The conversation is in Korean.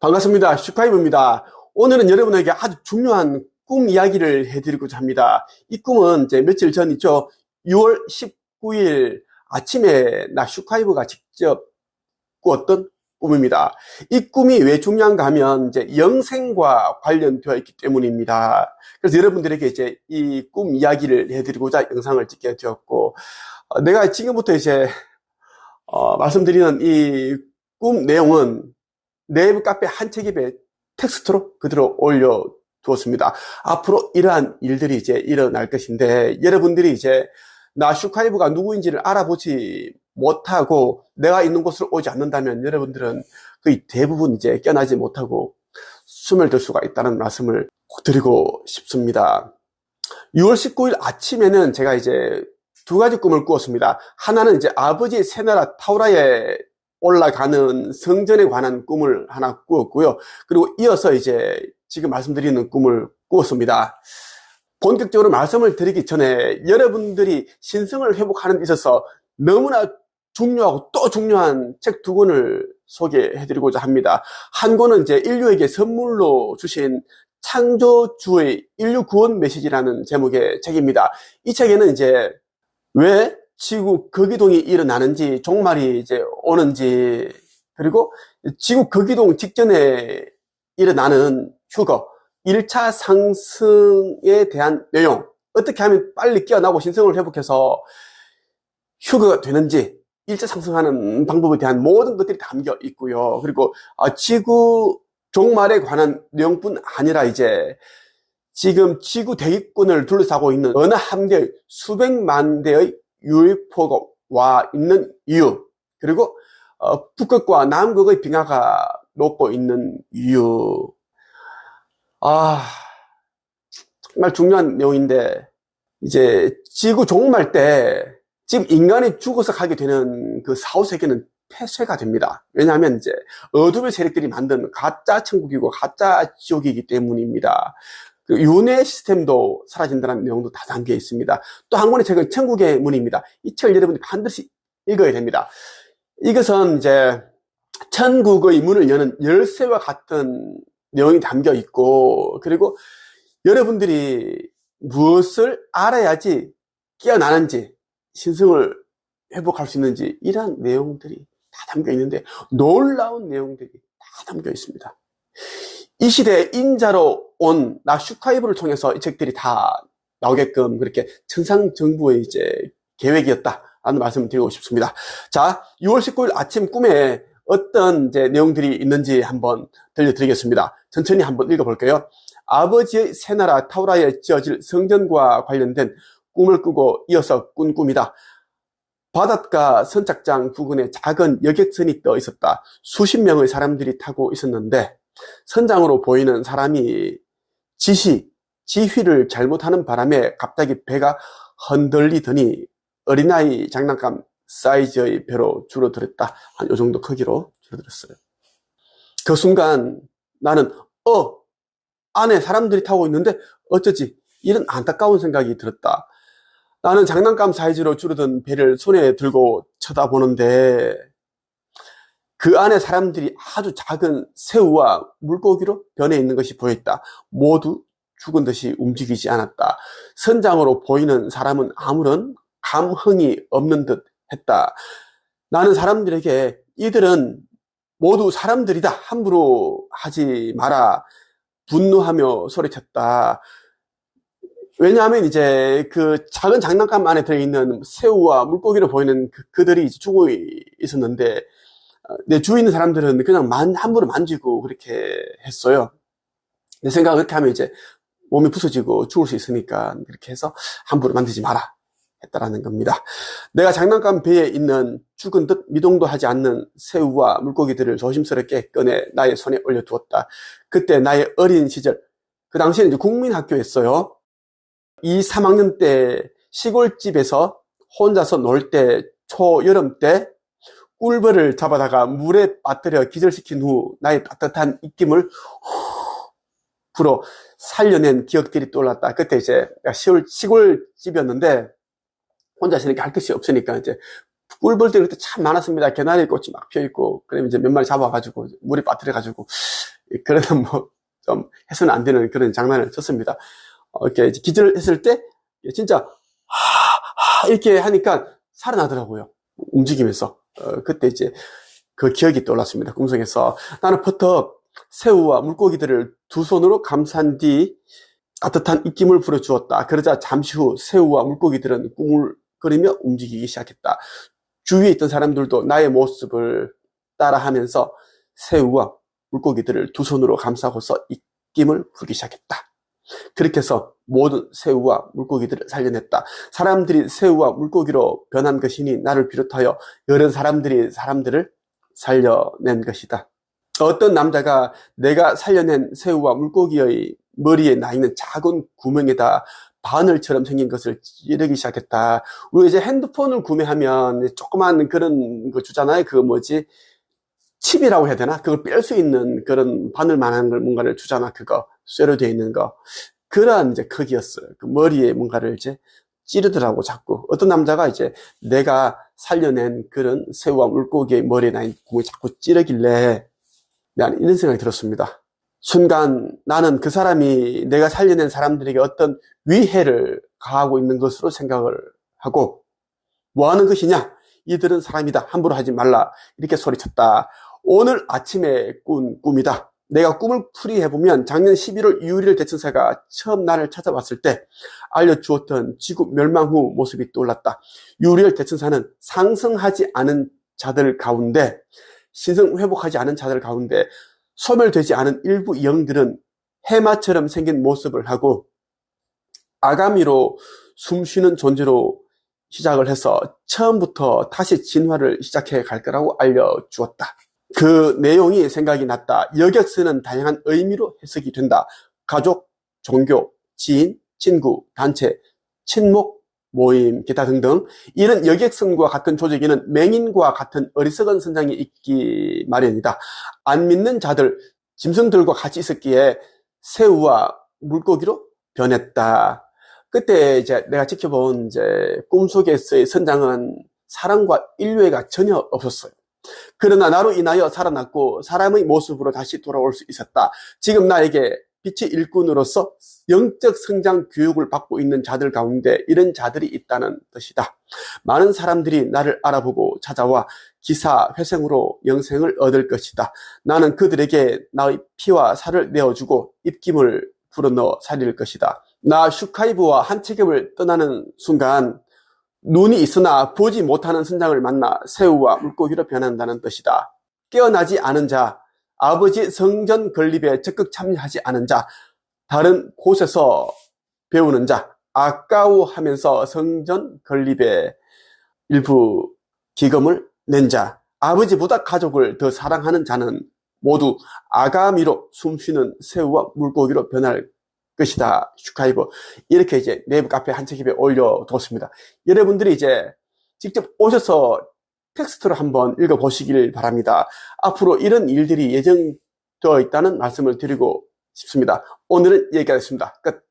반갑습니다. 슈카이브입니다. 오늘은 여러분에게 아주 중요한 꿈 이야기를 해드리고자 합니다. 이 꿈은 이제 며칠 전 있죠. 6월 19일 아침에 나 슈카이브가 직접 꾸었던 꿈입니다. 이 꿈이 왜 중요한가 하면 이제 영생과 관련되어 있기 때문입니다. 그래서 여러분들에게 이제 이 꿈 이야기를 해드리고자 영상을 찍게 되었고, 내가 지금부터 이제 말씀드리는 이 꿈 내용은 네이버 카페 한 책입에 텍스트로 그대로 올려두었습니다. 앞으로 이러한 일들이 이제 일어날 것인데, 여러분들이 이제 나 슈카이브가 누구인지를 알아보지 못하고 내가 있는 곳으로 오지 않는다면 여러분들은 거의 대부분 이제 깨어나지 못하고 숨을 들 수가 있다는 말씀을 드리고 싶습니다. 6월 19일 아침에는 제가 이제 두 가지 꿈을 꾸었습니다. 하나는 이제 아버지의 새나라 타우라에 올라가는 성전에 관한 꿈을 하나 꾸었고요. 그리고 이어서 이제 지금 말씀드리는 꿈을 꾸었습니다. 본격적으로 말씀을 드리기 전에 여러분들이 신성을 회복하는 데 있어서 너무나 중요하고 또 중요한 책 두 권을 소개해드리고자 합니다. 한 권은 이제 인류에게 선물로 주신 창조주의 인류 구원 메시지라는 제목의 책입니다. 이 책에는 이제 왜 지구 극이동이 일어나는지, 종말이 이제 오는지, 그리고 지구 극이동 직전에 일어나는 휴거, 1차 상승에 대한 내용, 어떻게 하면 빨리 깨어나고 신성을 회복해서 휴거가 되는지, 1차 상승하는 방법에 대한 모든 것들이 담겨 있고요. 그리고 지구 종말에 관한 내용뿐 아니라 이제 지금 지구 대기권을 둘러싸고 있는 어느 함대의 수백만 대의 UFO가 와 있는 이유, 그리고 북극과 남극의 빙하가 녹고 있는 이유. 정말 중요한 내용인데, 이제 지구 종말 때 지금 인간이 죽어서 가게 되는 그 사후세계는 폐쇄가 됩니다. 왜냐하면 이제 어둠의 세력들이 만든 가짜 천국이고 가짜 지옥이기 때문입니다. 그 윤회 시스템도 사라진다는 내용도 다 담겨 있습니다. 또 한 권의 책은 천국의 문입니다. 이 책을 여러분이 반드시 읽어야 됩니다. 이것은 이제 천국의 문을 여는 열쇠와 같은 내용이 담겨 있고, 그리고 여러분들이 무엇을 알아야지 깨어나는지, 신성을 회복할 수 있는지, 이러한 내용들이 다 담겨 있는데 놀라운 내용들이 다 담겨 있습니다. 이 시대에 인자로 온 나 슈카이브를 통해서 이 책들이 다 나오게끔 그렇게 천상정부의 이제 계획이었다라는 말씀을 드리고 싶습니다. 자, 6월 19일 아침 꿈에 어떤 이제 내용들이 있는지 한번 들려드리겠습니다. 천천히 한번 읽어볼게요. 아버지의 새나라 타우라에 지어질 성전과 관련된 꿈을 꾸고 이어서 꾼 꿈이다. 바닷가 선착장 부근에 작은 여객선이 떠 있었다. 수십 명의 사람들이 타고 있었는데 선장으로 보이는 사람이 지휘를 잘못하는 바람에 갑자기 배가 흔들리더니 어린아이 장난감 사이즈의 배로 줄어들었다. 한 요 정도 크기로 줄어들었어요. 그 순간 나는 안에 사람들이 타고 있는데 어쩌지? 이런 안타까운 생각이 들었다. 나는 장난감 사이즈로 줄어든 배를 손에 들고 쳐다보는데 그 안에 사람들이 아주 작은 새우와 물고기로 변해 있는 것이 보였다. 모두 죽은 듯이 움직이지 않았다. 선장으로 보이는 사람은 아무런 감흥이 없는 듯 했다. 나는 사람들에게 이들은 모두 사람들이다. 함부로 하지 마라. 분노하며 소리쳤다. 왜냐하면 이제 그 작은 장난감 안에 들어있는 새우와 물고기로 보이는 그들이 죽어 있었는데 내 주위에 있는 사람들은 그냥 함부로 만지고 그렇게 했어요. 내 생각은 그렇게 하면 이제 몸이 부서지고 죽을 수 있으니까 그렇게 해서 함부로 만지지 마라 했다라는 겁니다. 내가 장난감 배에 있는 죽은 듯 미동도 하지 않는 새우와 물고기들을 조심스럽게 꺼내 나의 손에 올려두었다. 그때 나의 어린 시절, 그 당시에는 이제 국민학교였어요. 2, 3학년 때 시골집에서 혼자서 놀 때, 초여름 때 꿀벌을 잡아다가 물에 빠뜨려 기절시킨 후 나의 따뜻한 입김을 불어 살려낸 기억들이 떠올랐다. 그때 이제 시골집이었는데 혼자 있으니까 할 것이 없으니까 이제 꿀벌들이 그때 참 많았습니다. 개나리 꽃이 막 펴있고, 그러면 이제 몇 마리 잡아가지고 물에 빠뜨려가지고 그래도 뭐 좀 해서는 안 되는 그런 장난을 쳤습니다. 이렇게 기절을 했을 때 진짜 이렇게 하니까 살아나더라고요. 움직이면서. 그때 이제 그 기억이 떠올랐습니다. 꿈속에서 나는 퍼뜩 새우와 물고기들을 두 손으로 감싼 뒤 따뜻한 입김을 불어주었다. 그러자 잠시 후 새우와 물고기들은 꾸물거리며 움직이기 시작했다. 주위에 있던 사람들도 나의 모습을 따라하면서 새우와 물고기들을 두 손으로 감싸고서 입김을 불기 시작했다. 그렇게 해서 모든 새우와 물고기들을 살려냈다. 사람들이 새우와 물고기로 변한 것이니 나를 비롯하여 여러 사람들이 사람들을 살려낸 것이다. 어떤 남자가 내가 살려낸 새우와 물고기의 머리에 나 있는 작은 구멍에다 바늘처럼 생긴 것을 찌르기 시작했다. 우리 이제 핸드폰을 구매하면 조그만 그런 거 주잖아요. 그거 뭐지? 칩이라고 해야 되나? 그걸 뺄 수 있는 그런 바늘만한 걸 뭔가를 주잖아. 그거 쇠로 되어 있는 거. 그런 이제 크기였어요. 그 머리에 뭔가를 이제 찌르더라고 자꾸. 어떤 남자가 이제 내가 살려낸 그런 새우와 물고기의 머리에 나 있는 구멍을 자꾸 찌르길래 나는 이런 생각이 들었습니다. 순간 나는 그 사람이 내가 살려낸 사람들에게 어떤 위해를 가하고 있는 것으로 생각을 하고 뭐 하는 것이냐? 이들은 사람이다. 함부로 하지 말라. 이렇게 소리쳤다. 오늘 아침에 꾼 꿈이다. 내가 꿈을 풀이해보면 작년 11월 유리엘 대천사가 처음 나를 찾아왔을 때 알려주었던 지구 멸망 후 모습이 떠올랐다. 유리엘 대천사는 상승하지 않은 자들 가운데, 신성 회복하지 않은 자들 가운데 소멸되지 않은 일부 영들은 해마처럼 생긴 모습을 하고 아가미로 숨쉬는 존재로 시작을 해서 처음부터 다시 진화를 시작해 갈 거라고 알려주었다. 그 내용이 생각이 났다. 여객선은 다양한 의미로 해석이 된다. 가족, 종교, 지인, 친구, 단체, 친목, 모임, 기타 등등. 이런 여객선과 같은 조직에는 맹인과 같은 어리석은 선장이 있기 마련이다. 안 믿는 자들, 짐승들과 같이 있었기에 새우와 물고기로 변했다. 그때 이제 내가 지켜본 이제 꿈속에서의 선장은 사랑과 인류애가 전혀 없었어요. 그러나 나로 인하여 살아났고 사람의 모습으로 다시 돌아올 수 있었다. 지금 나에게 빛의 일꾼으로서 영적 성장 교육을 받고 있는 자들 가운데 이런 자들이 있다는 뜻이다. 많은 사람들이 나를 알아보고 찾아와 기사 회생으로 영생을 얻을 것이다. 나는 그들에게 나의 피와 살을 내어주고 입김을 불어넣어 살릴 것이다. 나 슈카이브와 한 체ገብ을 떠나는 순간 눈이 있으나 보지 못하는 선장을 만나 새우와 물고기로 변한다는 뜻이다. 깨어나지 않은 자, 아버지 성전 건립에 적극 참여하지 않은 자, 다른 곳에서 배우는 자, 아까워하면서 성전 건립에 일부 기금을 낸 자, 아버지보다 가족을 더 사랑하는 자는 모두 아가미로 숨쉬는 새우와 물고기로 변할 것이다. 슈카이브. 이렇게 이제 네이버 카페 한 책에 올려뒀습니다. 여러분들이 이제 직접 오셔서 텍스트로 한번 읽어보시길 바랍니다. 앞으로 이런 일들이 예정되어 있다는 말씀을 드리고 싶습니다. 오늘은 여기까지였습니다. 끝.